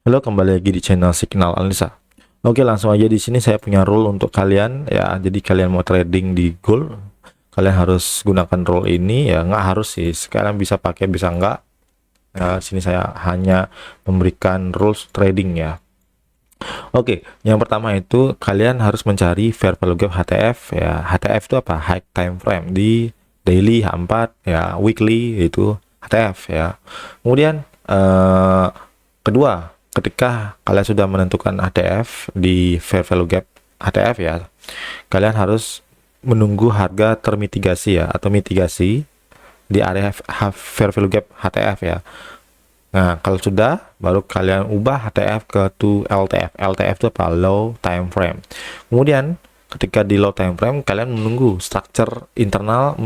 Halo, kembali lagi di channel Signal Analisa. Oke, langsung aja di sini saya punya rule untuk kalian ya. Jadi kalian mau trading di gold, kalian harus gunakan rule ini ya. Nggak harus sih, sekarang bisa pakai bisa nggak. Ya, sini saya hanya memberikan rules trading ya. Oke, yang pertama itu kalian harus mencari fair value gap HTF ya. HTF itu apa? High time frame di daily H4 ya, weekly itu HTF ya. Kemudian kedua, ketika kalian sudah menentukan HTF di fair value gap HTF ya, kalian harus menunggu harga termitigasi ya atau mitigasi di area fair value gap HTF ya. Nah, kalau sudah, baru kalian ubah HTF ke to LTF. LTF itu apa? Low time frame. Kemudian, ketika di low time frame, kalian menunggu structure internal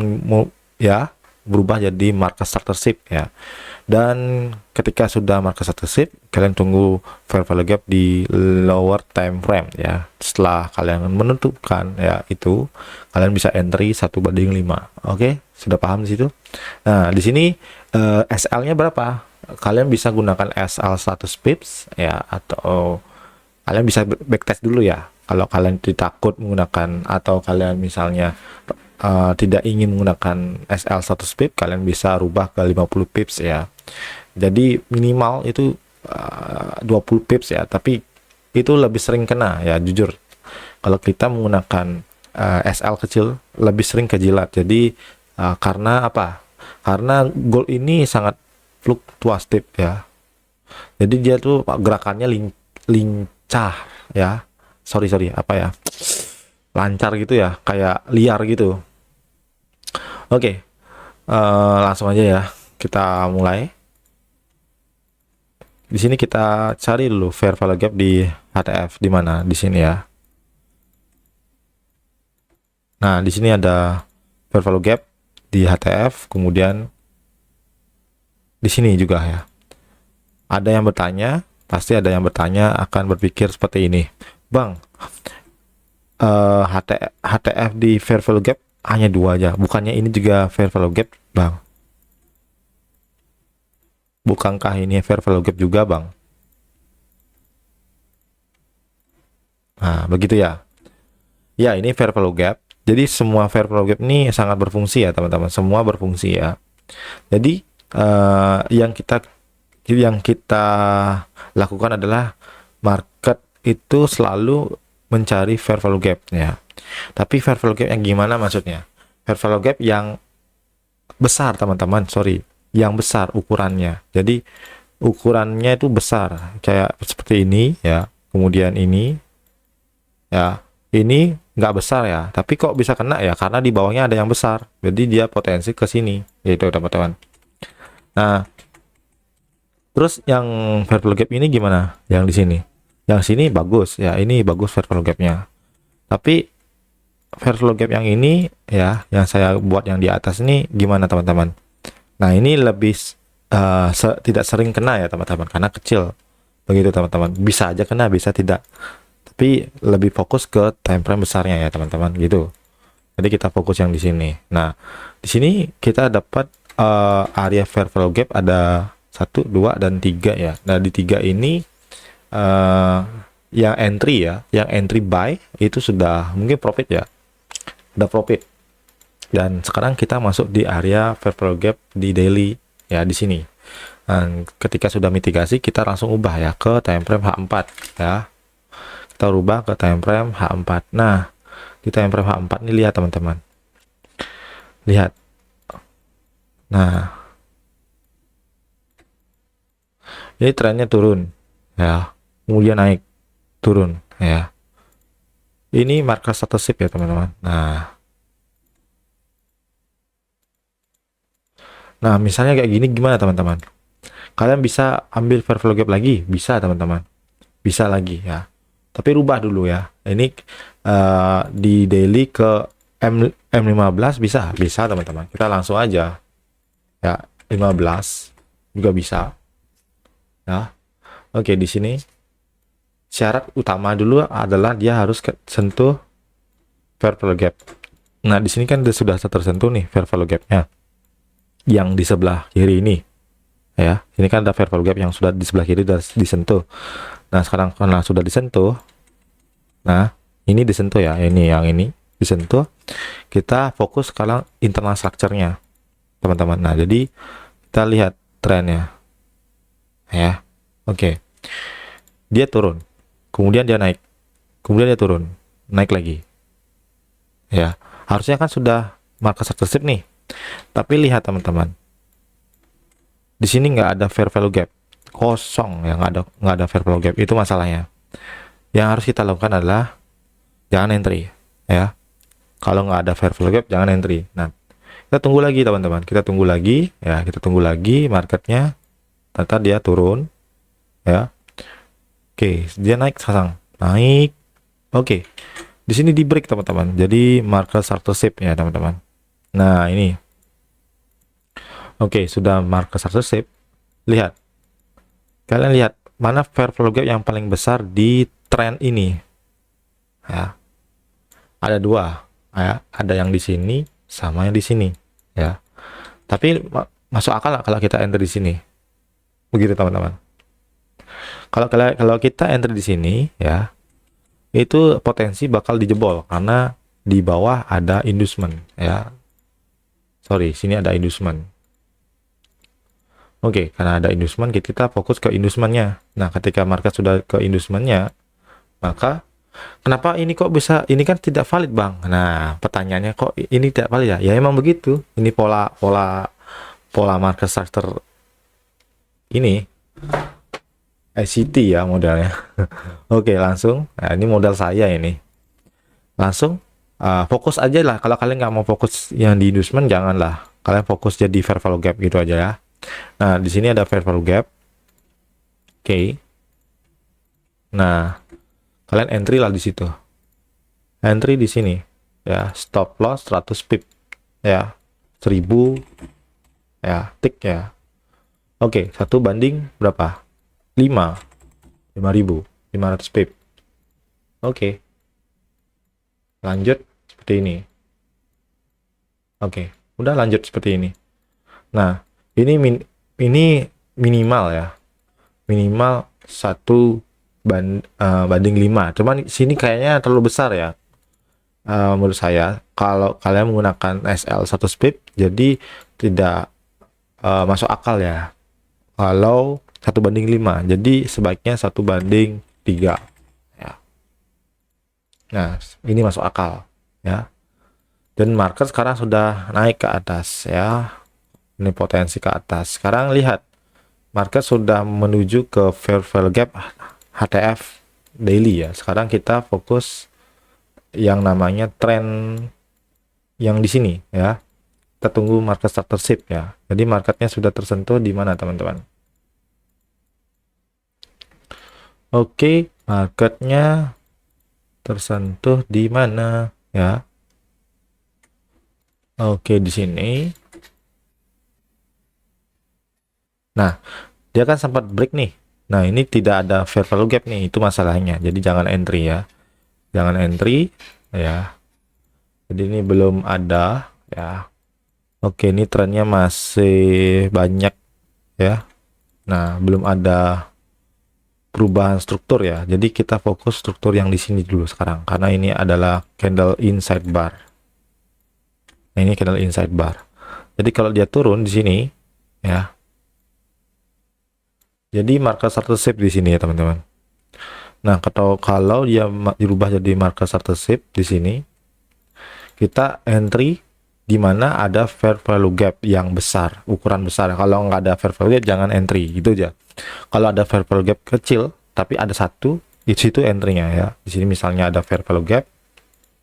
ya berubah jadi market starter ship ya. Dan ketika sudah market starter ship, kalian tunggu fair value gap di lower time frame ya. Setelah kalian menentukan ya itu, kalian bisa entry 1/5. Oke, sudah paham di situ? Nah, di sini SL-nya berapa? Kalian bisa gunakan SL 100 pips ya, atau kalian bisa backtest dulu ya. Kalau kalian tidak takut menggunakan, atau kalian misalnya tidak ingin menggunakan SL 100 pips, kalian bisa rubah ke 50 pips ya. Jadi minimal itu 20 pips ya, tapi itu lebih sering kena ya, jujur. Kalau kita menggunakan SL kecil lebih sering kejilat. Jadi karena apa? Karena gold ini sangat fluktuatif ya. Jadi dia tuh gerakannya lincah ya. Sorry apa ya? Lancar gitu ya, kayak liar gitu. Oke, langsung aja ya. Kita mulai. Di sini kita cari dulu fair value gap di HTF di mana? Di sini ya. Nah, di sini ada fair value gap di HTF, kemudian di sini juga ya. Ada yang bertanya, pasti ada yang bertanya akan berpikir seperti ini. Bang, HTF di fair value gap hanya 2 aja. Bukannya ini juga fair value gap, Bang? Bukankah ini fair value gap juga, Bang? Nah, begitu ya. Ya, ini fair value gap. Jadi semua fair value gap ini sangat berfungsi ya, teman-teman. Semua berfungsi ya. Jadi yang kita lakukan adalah market itu selalu mencari fair value gap ya. Tapi fair value gap yang gimana maksudnya? Fair value gap yang besar, teman-teman. Sorry, yang besar ukurannya. Jadi ukurannya itu besar, kayak seperti ini ya. Kemudian ini ya, ini nggak besar ya. Tapi kok bisa kena ya? Karena di bawahnya ada yang besar. Jadi dia potensi ke sini, gitu teman-teman. Nah, terus yang fair value gap ini gimana? Yang di sini. Yang sini bagus ya, ini bagus fair value gapnya. Tapi fair value gap yang ini ya, yang saya buat yang di atas ini gimana teman-teman? Nah, ini lebih tidak sering kena ya teman-teman, karena kecil. Begitu teman-teman. Bisa aja kena, bisa tidak. Tapi lebih fokus ke time frame besarnya ya teman-teman, gitu. Jadi kita fokus yang di sini. Nah, di sini kita dapat area fair value gap ada 1, 2, dan 3 ya. Nah, di 3 ini yang entry ya, yang entry buy itu sudah mungkin profit ya. Udah profit. Dan sekarang kita masuk di area fair value gap di daily ya, di sini. Dan ketika sudah mitigasi, kita langsung ubah ya ke time frame H4 ya. Kita rubah ke time frame H4. Nah, di time frame H4 ini lihat teman-teman. Lihat. Nah, ini trennya turun ya, kemudian naik, turun ya. Ini market starter ship ya teman-teman. Nah, misalnya kayak gini gimana teman-teman? Kalian bisa ambil fair value gap lagi, bisa teman-teman, bisa lagi ya. Tapi rubah dulu ya. Ini di daily ke M15 bisa teman-teman. Kita langsung aja ya, 15 juga bisa ya. Oke, di sini syarat utama dulu adalah dia harus sentuh fair value gap. Nah, di sini kan sudah tersentuh nih fair value gapnya yang di sebelah kiri ini ya. Ini kan ada fair value gap yang sudah di sebelah kiri sudah disentuh. Nah, sekarang karena sudah disentuh, nah ini disentuh ya, ini yang ini disentuh. Kita fokus sekarang internal structure-nya, teman-teman. Nah, jadi kita lihat trennya, ya. Oke, dia turun, kemudian dia naik, kemudian dia turun, naik lagi, ya. Harusnya kan sudah market structure nih, tapi lihat teman-teman, di sini nggak ada fair value gap, kosong ya, nggak ada fair value gap. Itu masalahnya. Yang harus kita lakukan adalah jangan entry, ya. Kalau nggak ada fair value gap, jangan entry. Nah, kita tunggu lagi teman-teman, kita tunggu lagi, ya, kita tunggu lagi marketnya, ternyata dia turun, ya. Oke, dia naik sekarang, naik. Oke, di sini di break teman-teman, jadi market starter shape ya teman-teman. Nah ini, oke, sudah market starter shape. Lihat, kalian lihat mana fair value gap yang paling besar di trend ini, ya. Ada dua, ya, ada yang di sini sama yang di sini, ya. Tapi masuk akal nggak kalau kita enter di sini? Begitu teman-teman. Kalau kita enter di sini, ya, itu potensi bakal dijebol karena di bawah ada inducement, ya. Sorry, sini ada inducement. Oke, karena ada inducement, kita fokus ke inducement-nya. Nah, ketika market sudah ke inducement-nya, maka kenapa ini kok bisa, ini kan tidak valid, Bang? Nah, pertanyaannya kok ini tidak valid ya? Ya emang begitu. Ini pola market structure ini ICT ya modelnya. Oke, langsung. Nah, ini modal saya ini. Langsung fokus aja lah. Kalau kalian nggak mau fokus yang di inducement, janganlah. Kalian fokus jadi fair value gap gitu aja ya. Nah, di sini ada fair value gap. Oke. Nah, kalian entry lah di situ. Entry di sini. Ya, stop loss 100 pip. Ya, 1000 ya, tick ya. Oke, 1 banding berapa? 5. 5000, 500 pip. Oke. Lanjut seperti ini. Oke, udah lanjut seperti ini. Nah, ini minimal ya. Minimal 1 banding 5. Cuman sini kayaknya terlalu besar ya. Menurut saya, kalau kalian menggunakan SL 100 pip, jadi tidak masuk akal ya. Kalau 1 banding 5, jadi sebaiknya 1 banding 3 ya. Nah, ini masuk akal ya. Dan market sekarang sudah naik ke atas ya. Ini potensi ke atas. Sekarang lihat, market sudah menuju ke fair value gap HTF daily ya. Sekarang kita fokus yang namanya trend yang di sini ya. Kita tunggu market starter shape ya. Jadi marketnya sudah tersentuh di mana teman-teman? Oke, marketnya tersentuh di mana ya? Oke, di sini. Nah, dia kan sempat break nih. Nah, ini tidak ada fair value gap nih, itu masalahnya. Jadi jangan entry ya. Jangan entry ya. Jadi ini belum ada ya. Oke, ini trennya masih banyak ya. Nah, belum ada perubahan struktur ya. Jadi kita fokus struktur yang di sini dulu sekarang karena ini adalah candle inside bar. Nah, ini candle inside bar. Jadi kalau dia turun di sini ya. Jadi market starter shape di sini ya, teman-teman. Nah, kalau dia dirubah jadi market starter shape di sini, kita entry di mana ada fair value gap yang besar, ukuran besar. Kalau nggak ada fair value gap, jangan entry, gitu aja. Kalau ada fair value gap kecil, tapi ada satu, di situ entry-nya ya. Di sini misalnya ada fair value gap,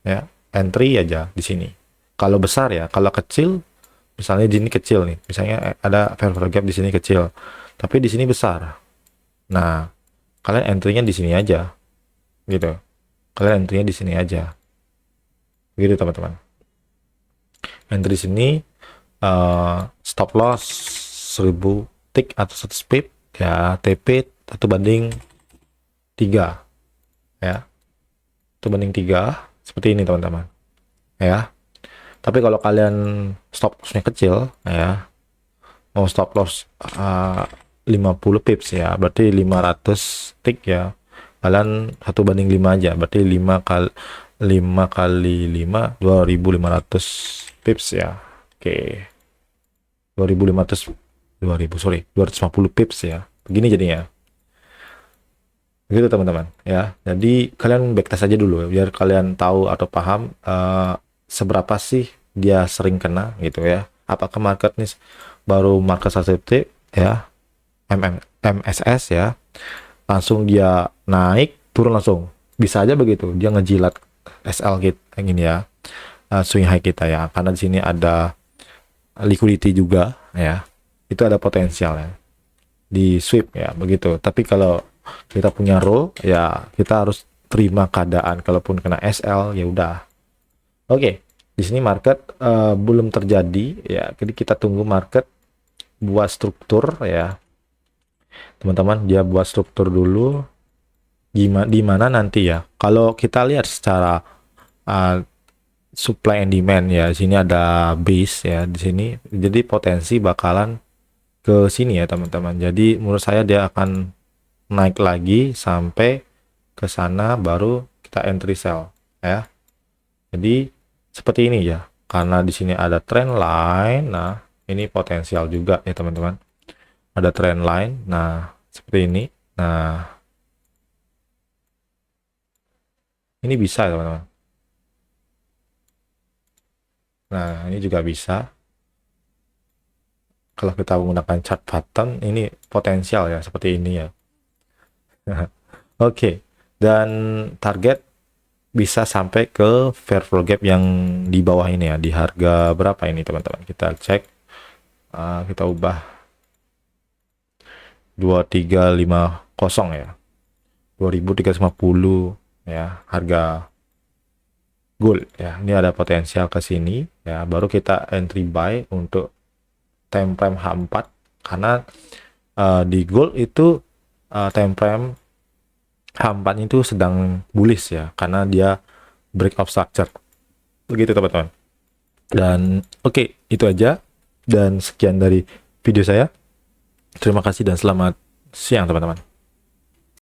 ya, entry aja di sini. Kalau besar ya, kalau kecil, misalnya di sini kecil nih, misalnya ada fair value gap di sini kecil, tapi di sini besar. Nah, kalian entry-nya di sini aja, gitu. Kalian entry-nya di sini aja, gitu teman-teman. Entry sini stop loss 1000 tick atau 100 pip ya, TP 1 banding 3 ya, 1 banding 3 seperti ini teman-teman ya. Tapi kalau kalian stop lossnya kecil ya, mau stop loss 50 pips ya, berarti 500 tick ya. Kalian 1/5 aja, berarti 5 kali 5 2.500 pips ya. Oke. 2.500 sorry, 250 pips ya. Begini jadinya. Begitu teman-teman ya. Jadi kalian backtest aja dulu biar kalian tahu atau paham seberapa sih dia sering kena gitu ya. Apakah market nih baru market sensitif ya, MSS ya, langsung dia naik turun langsung, bisa aja begitu dia ngejilat SL kita gini ya, swing high kita ya, karena di sini ada liquidity juga ya, itu ada potensial ya di sweep ya begitu. Tapi kalau kita punya roll ya, kita harus terima keadaan, kalaupun kena SL ya udah. Oke, di sini market belum terjadi ya, jadi kita tunggu market buat struktur ya teman-teman. Dia buat struktur dulu di mana nanti ya, kalau kita lihat secara supply and demand ya, di sini ada base ya di sini, jadi potensi bakalan ke sini ya teman-teman. Jadi menurut saya dia akan naik lagi sampai ke sana baru kita entry sell ya. Jadi seperti ini ya, karena di sini ada trend line. Nah ini potensial juga ya teman-teman, ada trend line. Nah seperti ini. Nah ini bisa ya teman-teman. Nah ini juga bisa kalau kita menggunakan chart pattern. Ini potensial ya seperti ini ya. Oke, dan target bisa sampai ke fair flow gap yang di bawah ini ya, di harga berapa ini teman-teman, kita cek. Kita ubah 2350 ya, 2350 ya harga gold ya. Ini ada potensial ke sini ya, baru kita entry buy untuk time frame H4, karena di gold itu time frame H4 itu sedang bullish ya, karena dia break of structure begitu teman-teman. Dan oke, itu aja dan sekian dari video saya. Terima kasih dan selamat siang teman-teman.